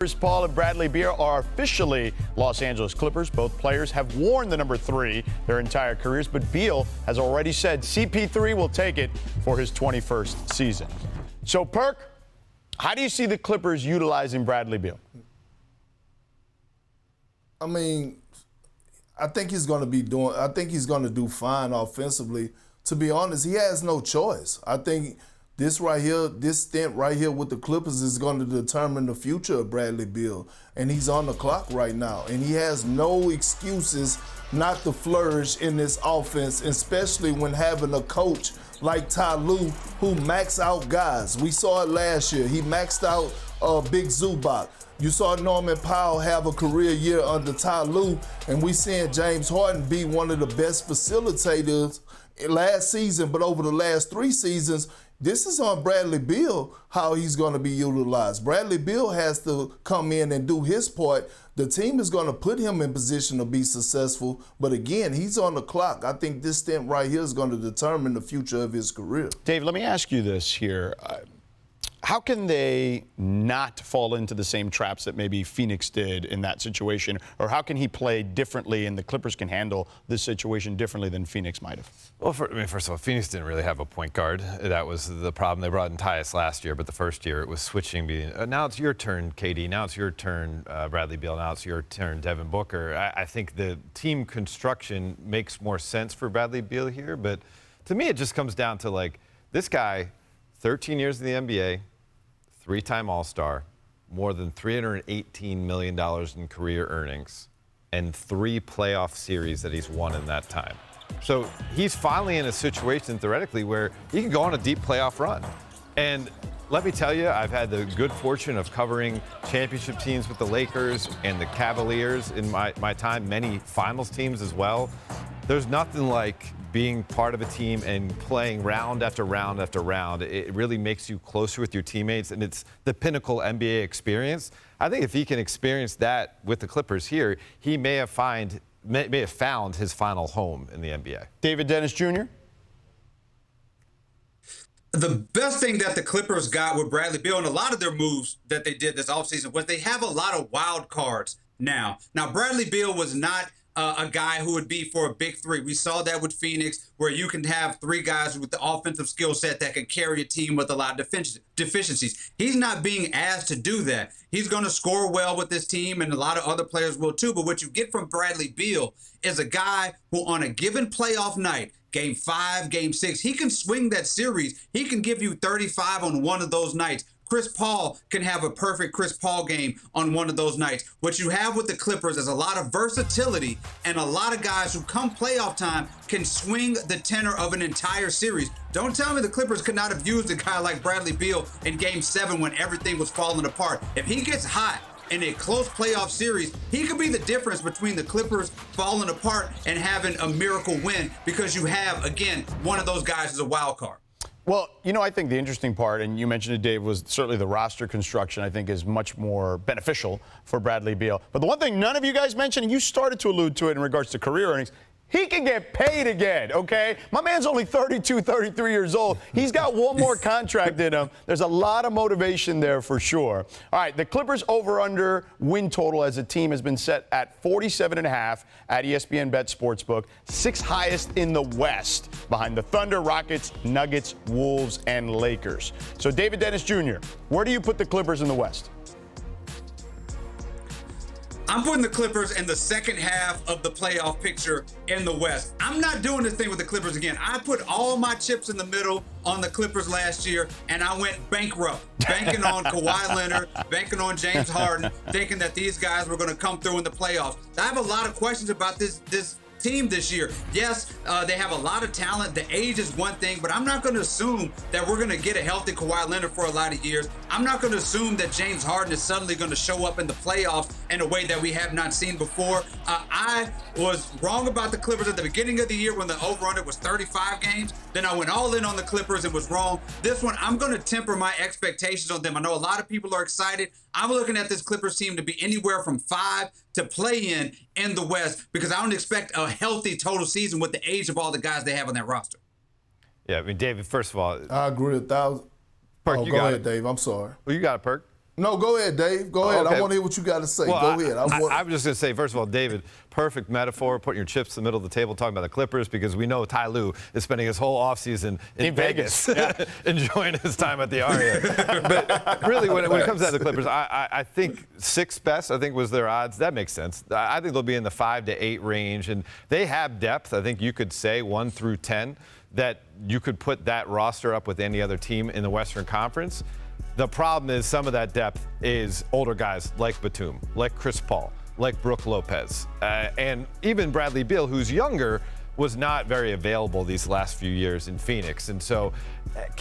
Chris Paul and Bradley Beal are officially Los Angeles Clippers. Both players have worn the number 3 their entire careers, but Beal has already said CP3 will take it for his 21st season. So, Perk, how do you see the Clippers utilizing Bradley Beal? I mean, I think he's going to do fine offensively. To be honest, he has no choice. I think this stint right here with the Clippers is going to determine the future of Bradley Beal. And he's on the clock right now. And he has no excuses not to flourish in this offense, especially when having a coach like Ty Lue who max out guys. We saw it last year. He maxed out Big Zubac. You saw Norman Powell have a career year under Ty Lue, and we seeing James Harden be one of the best facilitators last season, but over the last 3 seasons, this is on Bradley Beal how he's going to be utilized. Bradley Beal has to come in and do his part. The team is going to put him in position to be successful, but again, he's on the clock. I think this stint right here is going to determine the future of his career. Dave, let me ask you this here. How can they not fall into the same traps that maybe Phoenix did in that situation? Or how can he play differently and the Clippers can handle this situation differently than Phoenix might have? Well, first of all, Phoenix didn't really have a point guard. That was the problem. They brought in Tyus last year, but the first year it was switching. Now it's your turn, KD. Now it's your turn, Bradley Beal. Now it's your turn, Devin Booker. I think the team construction makes more sense for Bradley Beal here, but to me it just comes down to, like, this guy, 13 years in the NBA, 3-time All-Star, more than $318 million in career earnings, and 3 playoff series that he's won in that time. So he's finally in a situation, theoretically, where he can go on a deep playoff run. And let me tell you, I've had the good fortune of covering championship teams with the Lakers and the Cavaliers in my time, many finals teams as well. There's nothing like being part of a team and playing round after round after round. It really makes you closer with your teammates, and it's the pinnacle NBA experience. I think if he can experience that with the Clippers here, he may have found his final home in the NBA. David Dennis Jr.? The best thing that the Clippers got with Bradley Beal and a lot of their moves that they did this offseason was they have a lot of wild cards now. Now, Bradley Beal was not a guy who would be for a big 3. We saw that with Phoenix, where you can have 3 guys with the offensive skill set that can carry a team with a lot of deficiencies. He's not being asked to do that. He's going to score well with this team, and a lot of other players will too. But what you get from Bradley Beal is a guy who, on a given playoff night, Game 5, Game 6, he can swing that series. He can give you 35 on one of those nights. Chris Paul can have a perfect Chris Paul game on one of those nights. What you have with the Clippers is a lot of versatility and a lot of guys who come playoff time can swing the tenor of an entire series. Don't tell me the Clippers could not have used a guy like Bradley Beal in Game 7 when everything was falling apart. If he gets hot in a close playoff series, he could be the difference between the Clippers falling apart and having a miracle win, because you have, again, one of those guys is a wild card. Well, you know, I think the interesting part, and you mentioned it, Dave, was certainly the roster construction, I think, is much more beneficial for Bradley Beal. But the one thing none of you guys mentioned, and you started to allude to it in regards to career earnings, he can get paid again, okay? My man's only 32, 33 years old. He's got one more contract in him. There's a lot of motivation there for sure. All right, the Clippers over-under win total as a team has been set at 47.5 at ESPN Bet Sportsbook, 6th highest in the West, behind the Thunder, Rockets, Nuggets, Wolves, and Lakers. So, David Dennis Jr., where do you put the Clippers in the West? I'm putting the Clippers in the second half of the playoff picture in the West. I'm not doing this thing with the Clippers again. I put all my chips in the middle on the Clippers last year, and I went bankrupt, banking on Kawhi Leonard, banking on James Harden, thinking that these guys were going to come through in the playoffs. I have a lot of questions about this team this year. Yes, they have a lot of talent. The age is one thing, but I'm not going to assume that we're going to get a healthy Kawhi Leonard for a lot of years. I'm not going to assume that James Harden is suddenly going to show up in the playoffs in a way that we have not seen before. I was wrong about the Clippers at the beginning of the year when the over-under was 35 games. Then I went all in on the Clippers and was wrong. This one, I'm going to temper my expectations on them. I know a lot of people are excited. I'm looking at this Clippers team to be anywhere from 5 to play in the West, because I don't expect a healthy total season with the age of all the guys they have on that roster. Yeah, I mean, David, first of all, I agree 1,000. Perk, go ahead, Dave. I'm sorry. Well, you got it, Perk. No, go ahead, Dave. Go ahead. Okay. I want to hear what you got to say. Well, Go ahead. I'm just going to say, first of all, David, perfect metaphor, putting your chips in the middle of the table, talking about the Clippers, because we know Ty Lue is spending his whole offseason in Vegas, enjoying his time at the Aria. But really, when it comes down to the Clippers, I think sixth best, I think, was their odds. That makes sense. I think they'll be in the 5 to 8 range, and they have depth. I think you could say 1 through 10 that you could put that roster up with any other team in the Western Conference. The problem is some of that depth is older guys like Batum, like Chris Paul, like Brook Lopez, and even Bradley Beal, who's younger, was not very available these last few years in Phoenix. And so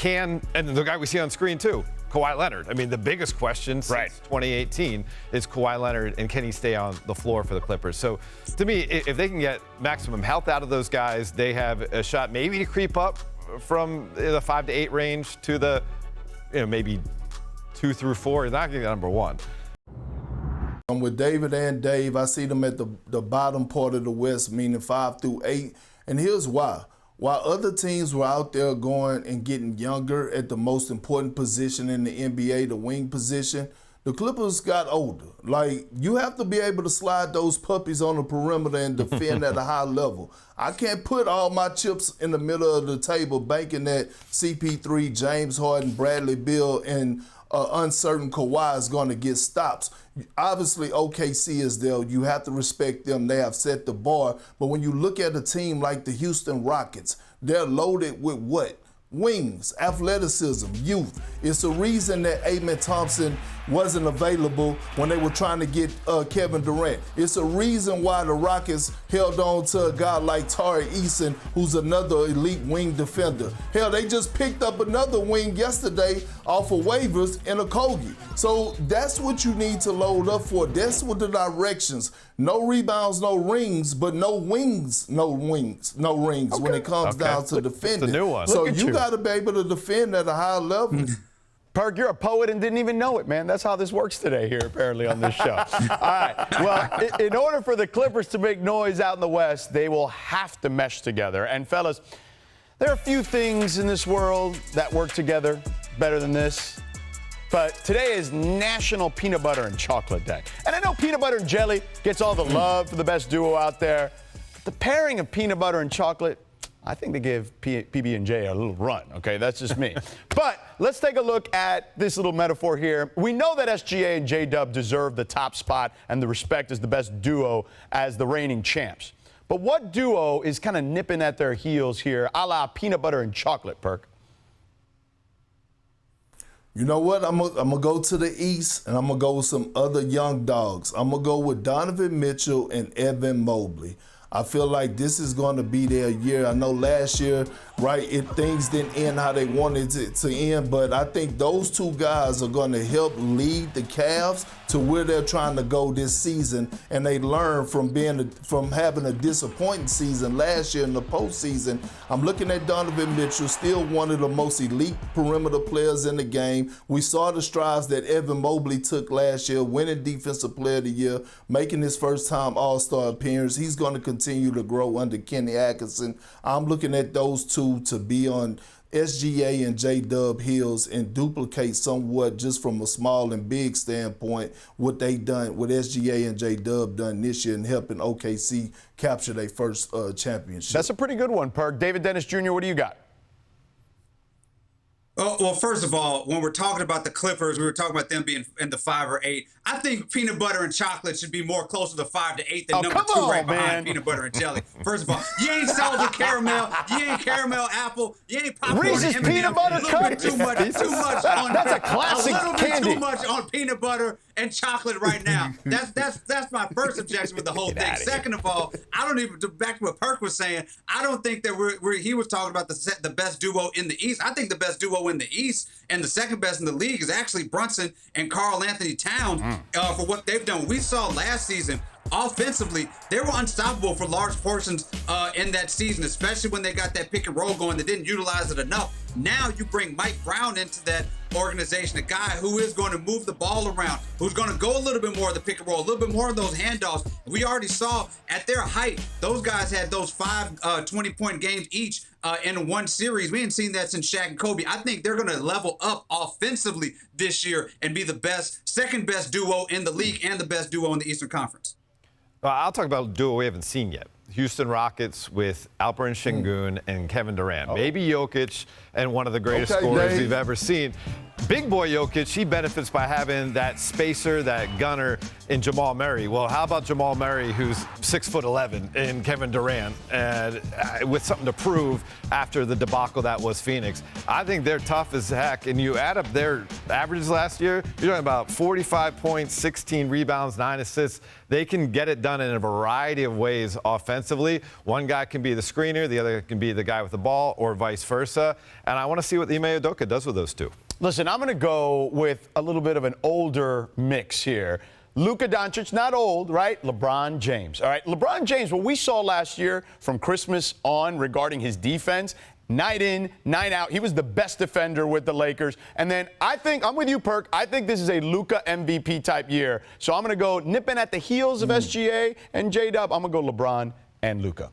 and the guy we see on screen too, Kawhi Leonard. I mean, the biggest question since 2018 is Kawhi Leonard, and can he stay on the floor for the Clippers? So to me, if they can get maximum health out of those guys, they have a shot maybe to creep up from the 5 to 8 range to the, maybe 2 through 4. He's not getting number 1. I'm with David and Dave. I see them at the bottom part of the West, meaning 5 through 8. And here's why. While other teams were out there going and getting younger at the most important position in the NBA, the wing position, the Clippers got older. Like, you have to be able to slide those puppies on the perimeter and defend at a high level. I can't put all my chips in the middle of the table banking that CP3, James Harden, Bradley Beal, and uncertain Kawhi is going to get stops. Obviously, OKC is there. You have to respect them. They have set the bar. But when you look at a team like the Houston Rockets, they're loaded with what? Wings, athleticism, youth. It's the reason that Amen Thompson wasn't available when they were trying to get Kevin Durant. It's a reason why the Rockets held on to a guy like Tari Eason, who's another elite wing defender. Hell, they just picked up another wing yesterday off of waivers in a Kogi. So that's what you need to load up for. That's what the directions. No rebounds, no rings, but no wings, no rings when it comes down to defending. It's a new one. So you got to be able to defend at a high level. Perk, you're a poet and didn't even know it, man. That's how this works today here, apparently, on this show. All right. Well, in order for the Clippers to make noise out in the West, they will have to mesh together. And, fellas, there are a few things in this world that work together better than this. But today is National Peanut Butter and Chocolate Day. And I know peanut butter and jelly gets all the love for the best duo out there. But the pairing of peanut butter and chocolate, I think they give PB&J a little run, okay? That's just me. But let's take a look at this little metaphor here. We know that SGA and J-Dub deserve the top spot and the respect as the best duo as the reigning champs. But what duo is kind of nipping at their heels here, a la peanut butter and chocolate, Perk? You know what? I'm gonna go to the East, and I'm going to go with some other young dogs. I'm going to go with Donovan Mitchell and Evan Mobley. I feel like this is going to be their year. I know last year, right, things didn't end how they wanted it to end, but I think those two guys are going to help lead the Cavs to where they're trying to go this season, and they learn from having a disappointing season last year in the postseason. I'm looking at Donovan Mitchell, still one of the most elite perimeter players in the game. We saw the strides that Evan Mobley took last year, winning Defensive Player of the Year, making his first-time All-Star appearance. He's going to continue to grow under Kenny Atkinson. I'm looking at those two to be on SGA and J-Dub heels and duplicate somewhat just from a small and big standpoint what they done, what SGA and J-Dub done this year in helping OKC capture their first championship. That's a pretty good one, Perk. David Dennis Jr., what do you got? Oh, well, first of all, when we're talking about the Clippers, we were talking about them being in the 5 or 8. I think peanut butter and chocolate should be more closer to 5 to 8 than number 2 right behind peanut butter and jelly. First of all, you ain't salted caramel, you ain't caramel apple, you ain't popcorn. Reese's M&M. peanut butter cup. Too much on That's a classic a little candy. bit too much on peanut butter and chocolate right now. That's my first objection with the whole thing. Second of all, I don't even, back to what Perk was saying, I don't think that he was talking about the best duo in the East. I think the best duo in the East and the second best in the league is actually Brunson and Karl Anthony Towns for what they've done. We saw last season offensively, they were unstoppable for large portions in that season, especially when they got that pick and roll going. They didn't utilize it enough. Now you bring Mike Brown into that organization, a guy who is going to move the ball around, who's going to go a little bit more of the pick and roll, a little bit more of those handoffs. We already saw at their height, those guys had those 5 20-point games each in one series. We ain't seen that since Shaq and Kobe. I think they're going to level up offensively this year and be the best, second best duo in the league and the best duo in the Eastern Conference. I'll talk about a duo we haven't seen yet. Houston Rockets with Alperen Şengün and Kevin Durant. Maybe Jokic and one of the greatest scorers we've ever seen. Big boy Jokic, he benefits by having that spacer, that gunner in Jamal Murray. Well, how about Jamal Murray, who's 6'11", and Kevin Durant, and with something to prove after the debacle that was Phoenix? I think they're tough as heck, and you add up their averages last year, you're talking about 45 points, 16 rebounds, 9 assists. They can get it done in a variety of ways offensively. One guy can be the screener, the other can be the guy with the ball, or vice versa. And I want to see what Ime Udoka does with those two. Listen, I'm going to go with a little bit of an older mix here. Luka Doncic, not old, right? LeBron James. All right, LeBron James, what we saw last year from Christmas on regarding his defense, night in, night out. He was the best defender with the Lakers. And then I think, I'm with you, Perk, I think this is a Luka MVP type year. So I'm going to go nipping at the heels of SGA and J-Dub. I'm going to go LeBron and Luka.